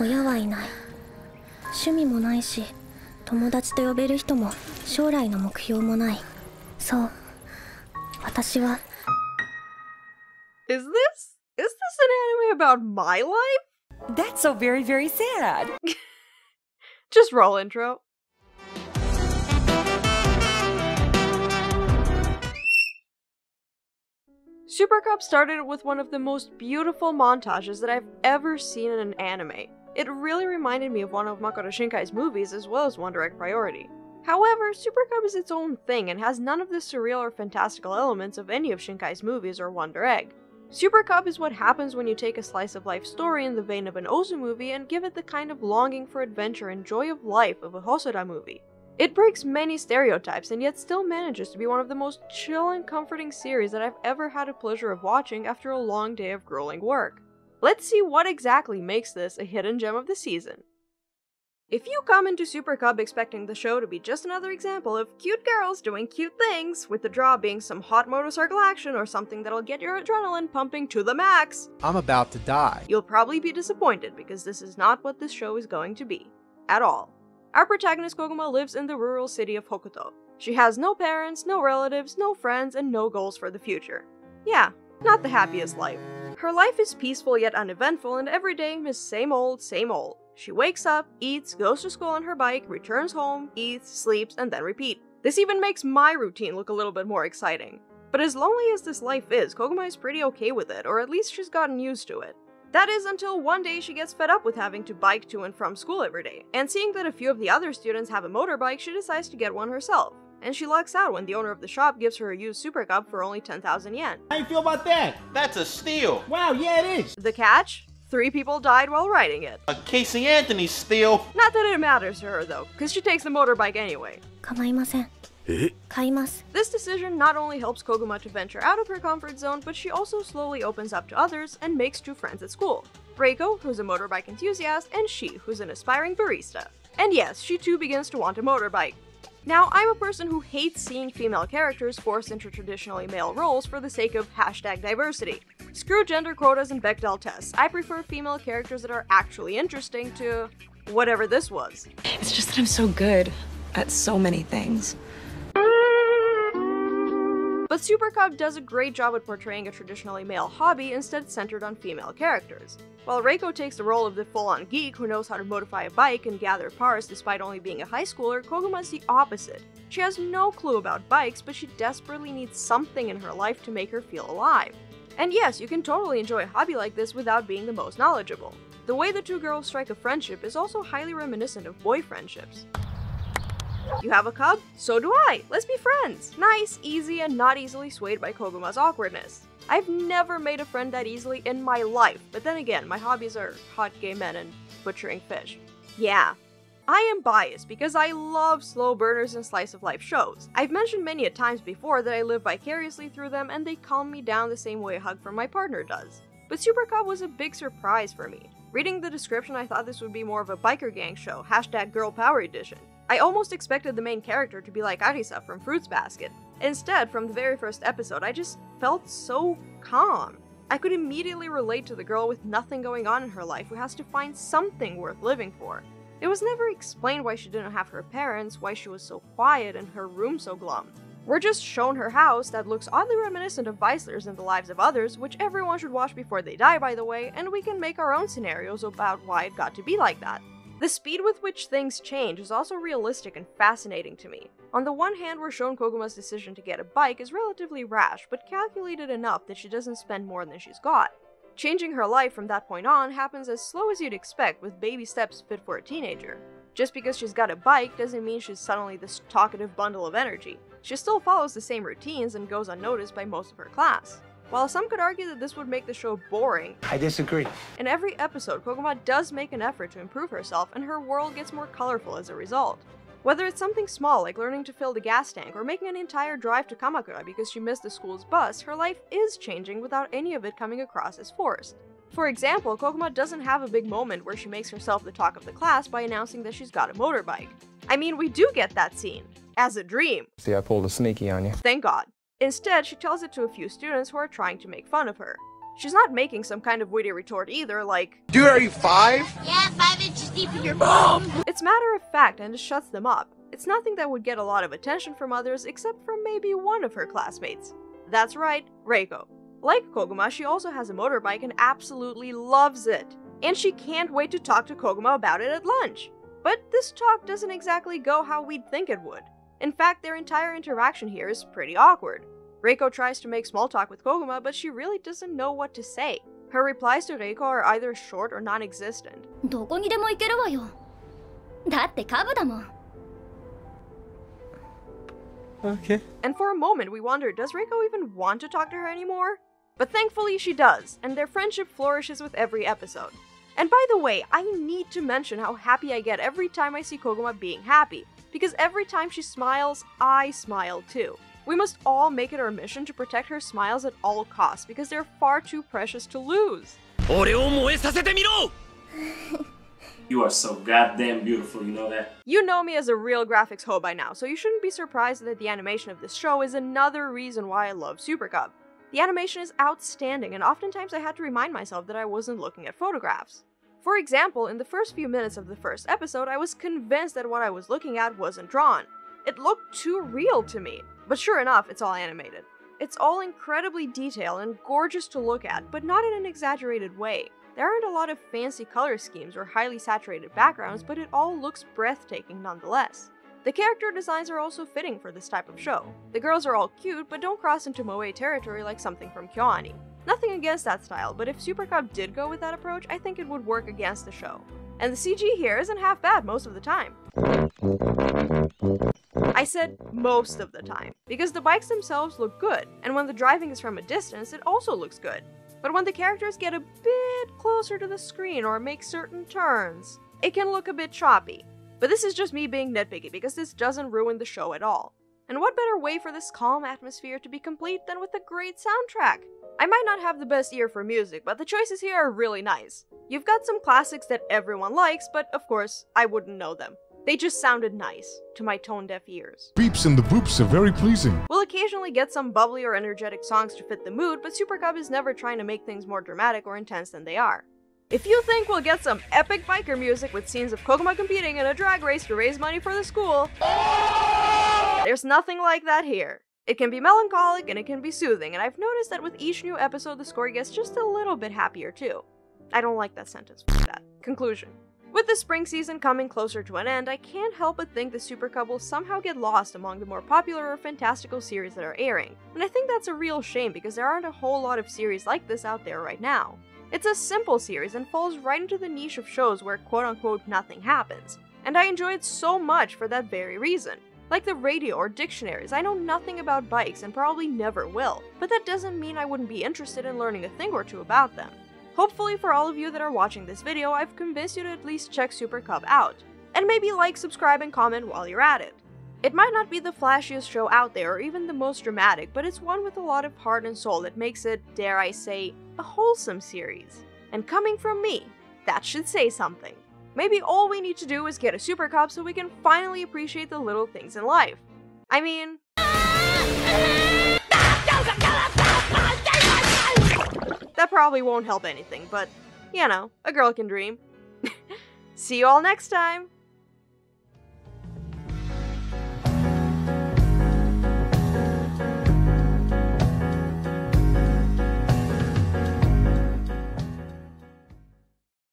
親はいない。趣味もないし、友達と呼べる人も将来の目標もない。そう、私は。Is this an anime about my life? That's so very, very sad. Just roll intro. Super Cup started with one of the most beautiful montages that I've ever seen in an anime. It really reminded me of one of Makoto Shinkai's movies as well as One Direct Priority. However, Super Cup is its own thing and has none of the surreal or fantastical elements of any of Shinkai's movies or Wonder Egg. Super Cup is what happens when you take a slice of life story in the vein of an Ozu movie and give it the kind of longing for adventure and joy of life of a Hosoda movie. It breaks many stereotypes and yet still manages to be one of the most chill and comforting series that I've ever had the pleasure of watching after a long day of grueling work. Let's see what exactly makes this a hidden gem of the season. If you come into Super Cub expecting the show to be just another example of cute girls doing cute things, with the draw being some hot motorcycle action or something that'll get your adrenaline pumping to the max, I'm about to die. You'll probably be disappointed because this is not what this show is going to be. At all. Our protagonist Koguma lives in the rural city of Hokuto. She has no parents, no relatives, no friends, and no goals for the future. Yeah, not the happiest life. Her life is peaceful yet uneventful, and every day is same old, same old. She wakes up, eats, goes to school on her bike, returns home, eats, sleeps, and then repeat. This even makes my routine look a little bit more exciting. But as lonely as this life is, Koguma is pretty okay with it, or at least she's gotten used to it. That is until one day she gets fed up with having to bike to and from school every day, and seeing that a few of the other students have a motorbike, she decides to get one herself. And she lucks out when the owner of the shop gives her a used Super Cub for only 10,000 yen. How you feel about that? That's a steal. Wow, yeah it is. The catch? 3 people died while riding it. A Casey Anthony steal. Not that it matters to her though, because she takes the motorbike anyway. 構いません。買います。 This decision not only helps Koguma to venture out of her comfort zone, but she also slowly opens up to others and makes true friends at school. REIKO, who's a motorbike enthusiast, and she, who's an aspiring barista. And yes, she too begins to want a motorbike. Now, I'm a person who hates seeing female characters forced into traditionally male roles for the sake of #diversity. Screw gender quotas and Bechdel tests. I prefer female characters that are actually interesting to whatever this was. It's just that I'm so good at so many things. But Super Cub does a great job at portraying a traditionally male hobby instead centered on female characters. While REIKO takes the role of the full-on geek who knows how to modify a bike and gather parts despite only being a high schooler, Koguma's the opposite. She has no clue about bikes, but she desperately needs something in her life to make her feel alive. And yes, you can totally enjoy a hobby like this without being the most knowledgeable. The way the two girls strike a friendship is also highly reminiscent of boy friendships. You have a cub? So do I! Let's be friends! Nice, easy, and not easily swayed by Koguma's awkwardness. I've never made a friend that easily in my life, but then again, my hobbies are hot gay men and butchering fish. Yeah. I am biased because I love slow burners and slice of life shows. I've mentioned many a times before that I live vicariously through them and they calm me down the same way a hug from my partner does. But Super Cub was a big surprise for me. Reading the description, I thought this would be more of a biker gang show, #girl power edition. I almost expected the main character to be like Arisa from Fruits Basket. Instead, from the very first episode, I just felt so calm. I could immediately relate to the girl with nothing going on in her life who has to find something worth living for. It was never explained why she didn't have her parents, why she was so quiet and her room so glum. We're just shown her house that looks oddly reminiscent of Weisler's in the lives of others, which everyone should watch before they die by the way, and we can make our own scenarios about why it got to be like that. The speed with which things change is also realistic and fascinating to me. On the one hand, we're shown Koguma's decision to get a bike is relatively rash, but calculated enough that she doesn't spend more than she's got. Changing her life from that point on happens as slow as you'd expect, with baby steps fit for a teenager. Just because she's got a bike doesn't mean she's suddenly this talkative bundle of energy. She still follows the same routines and goes unnoticed by most of her class. While some could argue that this would make the show boring, I disagree. in every episode, Koguma does make an effort to improve herself and her world gets more colorful as a result. Whether it's something small like learning to fill the gas tank or making an entire drive to Kamakura because she missed the school's bus, her life is changing without any of it coming across as forced. For example, Koguma doesn't have a big moment where she makes herself the talk of the class by announcing that she's got a motorbike. I mean, we do get that scene. As a dream. See, I pulled a sneaky on you. Thank God. Instead, she tells it to a few students who are trying to make fun of her. She's not making some kind of witty retort either, like, Dude, are you 5? Yeah, 5 inches deep in your mom! it's matter of fact and just shuts them up. It's nothing that would get a lot of attention from others except from maybe one of her classmates. That's right, REIKO. Like Koguma, she also has a motorbike and absolutely loves it. And she can't wait to talk to Koguma about it at lunch. But this talk doesn't exactly go how we'd think it would. In fact, their entire interaction here is pretty awkward. REIKO tries to make small talk with Koguma, but she really doesn't know what to say. Her replies to REIKO are either short or non-existent. どこにでも行けるわよ。だってカブだもん。Okay. And for a moment we wonder, does REIKO even want to talk to her anymore? But thankfully she does, and their friendship flourishes with every episode. And by the way, I need to mention how happy I get every time I see Koguma being happy, because every time she smiles, I smile too. We must all make it our mission to protect her smiles at all costs, because they're far too precious to lose. You are so goddamn beautiful, you know that? You know me as a real graphics hoe by now, so you shouldn't be surprised that the animation of this show is another reason why I love Super Cub. The animation is outstanding, and oftentimes I had to remind myself that I wasn't looking at photographs. For example, in the first few minutes of the first episode, I was convinced that what I was looking at wasn't drawn. It looked too real to me. But sure enough, it's all animated. It's all incredibly detailed and gorgeous to look at, but not in an exaggerated way. There aren't a lot of fancy color schemes or highly saturated backgrounds, but it all looks breathtaking nonetheless. The character designs are also fitting for this type of show. The girls are all cute, but don't cross into moe territory like something from KyoAni. Nothing against that style, but if Super Cub did go with that approach, I think it would work against the show. And the CG here isn't half bad most of the time. I said most of the time, because the bikes themselves look good, and when the driving is from a distance, it also looks good. But when the characters get a bit closer to the screen or make certain turns, it can look a bit choppy. But this is just me being nitpicky, because this doesn't ruin the show at all. And what better way for this calm atmosphere to be complete than with a great soundtrack? I might not have the best ear for music, but the choices here are really nice. You've got some classics that everyone likes, but of course, I wouldn't know them. They just sounded nice to my tone-deaf ears. Beeps and the boops are very pleasing. We'll occasionally get some bubbly or energetic songs to fit the mood, but Super Cub is never trying to make things more dramatic or intense than they are. If you think we'll get some epic biker music with scenes of Koguma competing in a drag race to raise money for the school, there's nothing like that here. It can be melancholic and it can be soothing, and I've noticed that with each new episode the score gets just a little bit happier too. I don't like that sentence. F that. Conclusion. With the spring season coming closer to an end, I can't help but think the Super Cub will somehow get lost among the more popular or fantastical series that are airing. And I think that's a real shame because there aren't a whole lot of series like this out there right now. It's a simple series and falls right into the niche of shows where quote-unquote nothing happens. And I enjoy it so much for that very reason. Like the radio or dictionaries, I know nothing about bikes and probably never will, but that doesn't mean I wouldn't be interested in learning a thing or two about them. Hopefully for all of you that are watching this video, I've convinced you to at least check Super Cub out. And maybe like, subscribe, and comment while you're at it. It might not be the flashiest show out there or even the most dramatic, but it's one with a lot of heart and soul that makes it, dare I say, a wholesome series. And coming from me, that should say something. Maybe all we need to do is get a Super Cub so we can finally appreciate the little things in life. I mean... that probably won't help anything, but, you know, a girl can dream. See you all next time!